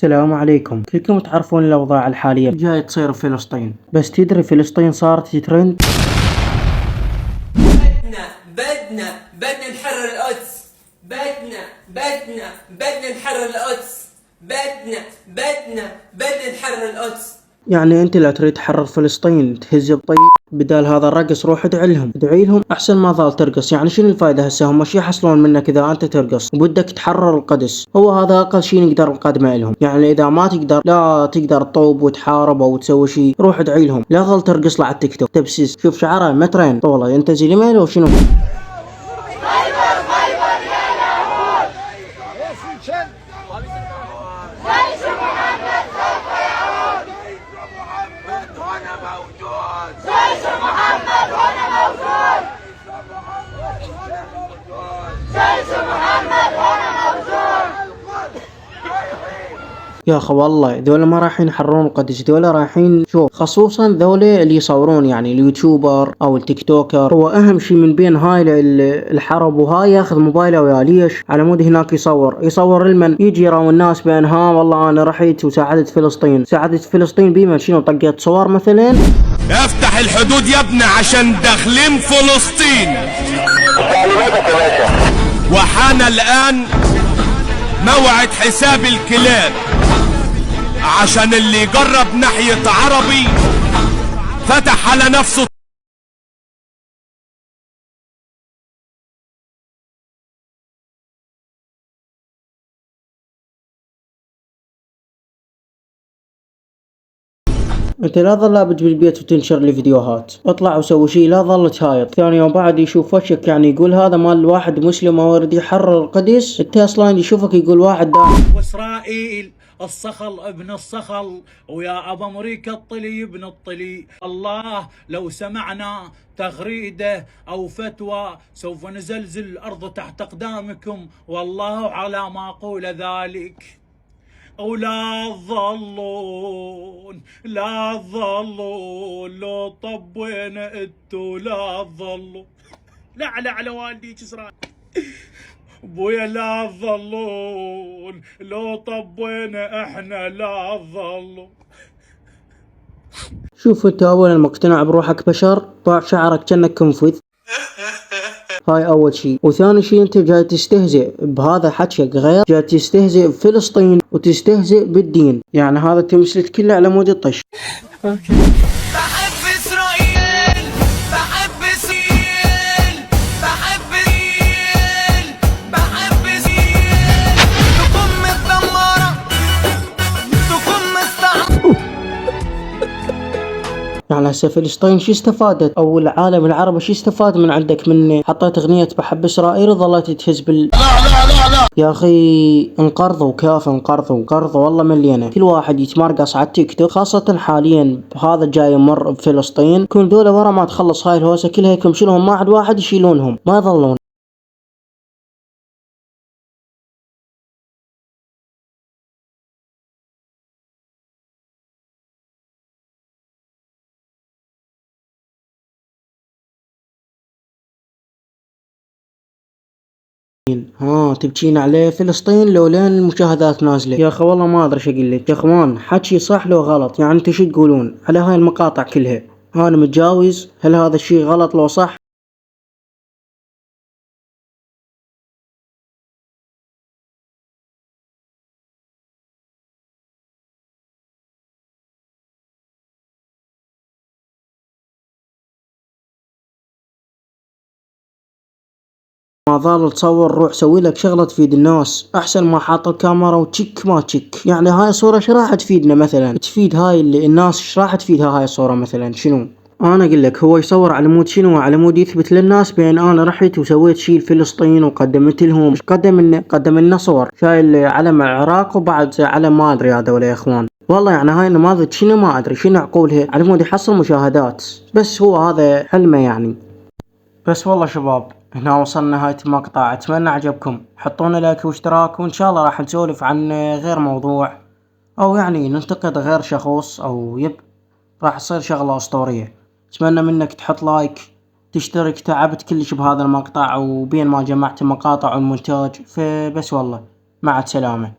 السلام عليكم. كلكم تعرفون الأوضاع الحالية جاي تصير في فلسطين، بس تدري فلسطين صارت ترند. بدنا نحرر القدس. بدنا نحرر القدس. بدنا نحرر القدس. يعني انت لا تريد تحرر فلسطين تهز الطي بدال هذا الرقص، روح ادعي لهم احسن ما ظل ترقص. يعني شنو الفائدة هسه؟ هم شي يحصلون منك اذا انت ترقص وبدك تحرر القدس؟ هو هذا اقل شي نقدر نقدمه لهم. يعني اذا ما تقدر لا تقدر تطوب وتحارب او تسوي شي، روح ادعي لهم، لا ظل ترقص له على التيك توك تبسيس. شوف شعره مترين طوله، انت زي ميل وشنو. جيش محمد هنا موجود. جيش محمد هنا موجود. يا اخي والله ذولا ما رايحين يحررون القدس، ذولا رايحين شوف، خصوصا ذولا اللي يصورون، يعني اليوتيوبر او التيك توكر. هو اهم شي من بين هاي الحرب وهاي ياخذ موبايله ويا ليش على مود هناك يصور المن يجي يراون الناس بان ها والله انا رحت وساعدت فلسطين. ساعدت فلسطين بمن؟ شنو طقيت صور مثلا؟ افتح الحدود يا ابني عشان داخلين فلسطين. وحان الان موعد حساب الكلاب، عشان اللي يقرب ناحية عربي فتح على نفسه. انت لا ظل لابد بالبيت وتنشر لي فيديوهات، اطلع وسوي شي، لا ظل تهايط. ثاني يوم بعد يشوف وشك يعني يقول هذا مال واحد مسلم او يريد يحرر القدس، انت اصلا يشوفك يقول واحد داعم. واسرائيل الصخل ابن الصخل، ويا ابو امريكا الطلي ابن الطلي. الله لو سمعنا تغريده او فتوى سوف نزلزل الارض تحت اقدامكم، والله على ما اقول ذلك. ولا تظلون لو طبينا انتو لا تظلوا. لا على والديك اسرائيل بويا، لا تظلون لو طبينا احنا لا تظلوا. شوف انت اولا مقتنع بروحك بشر، ضع شعرك كأنك كنفذ، هاي اول شي. وثاني شي انت جاي تستهزئ بهذا حكيك غير، جاي تستهزئ بفلسطين وتستهزئ بالدين، يعني هذا تمثلت كله على مود الطش. بحب إسرائيل. بحب إسرائيل. تكون متدمرة، تكون مستعمرة. يعني هسه فلسطين شو استفادت، او العالم العربي شو استفاد من عندك؟ من حطيت اغنية بحب اسرائيل وظلت تهز لا يا اخي انقرضوا كاف، انقرضوا والله مليانة. كل واحد يتمرقص على التيك توك، خاصة حاليا هذا جاي يمر بفلسطين. كل دولة ورا ما تخلص هاي الهوسة كلها يكمشونهم ما عاد واحد يشيلونهم، ما يظلون. ها تبكين عليه فلسطين لو لين المشاهدات نازلة؟ يا اخي والله ما ادري ايش اقول لك يا اخوان، حكي صح لو غلط؟ يعني انتو شو تقولون على هاي المقاطع كلها؟ انا متجاوز، هل هذا الشي غلط لو صح؟ ما ظل تصور، روح سوي لك شغلة تفيد الناس احسن ما حاط الكاميرا وتشك ما تشك. يعني هاي الصورة شو راح تفيدنا مثلا؟ تفيد هاي الناس ايش راح تفيدها هاي الصورة مثلا؟ شنو؟ انا اقول لك هو يصور على مود شنو؟ على مود يثبت للناس بان انا رحت وسويت شي لفلسطين وقدمت لهم. قدم لنا صور شايل علم العراق وبعد علم ما ادري هذا ولا يا اخوان. والله يعني هاي النماذج شنو ما ادري شنو عقولها، على مود يحصل مشاهدات بس، هو هذا حلمه يعني. بس والله شباب هنا وصلنا نهاية المقطع، اتمنى عجبكم. حطونا لايك واشتراك، وان شاء الله راح نسولف عن غير موضوع، او يعني ننتقد غير شخص، او راح تصير شغلة اسطورية. اتمنى منك تحط لايك، تشترك. تعبت كلش بهذا المقطع وبين ما جمعت المقاطع والمونتاج، فبس والله مع السلامة.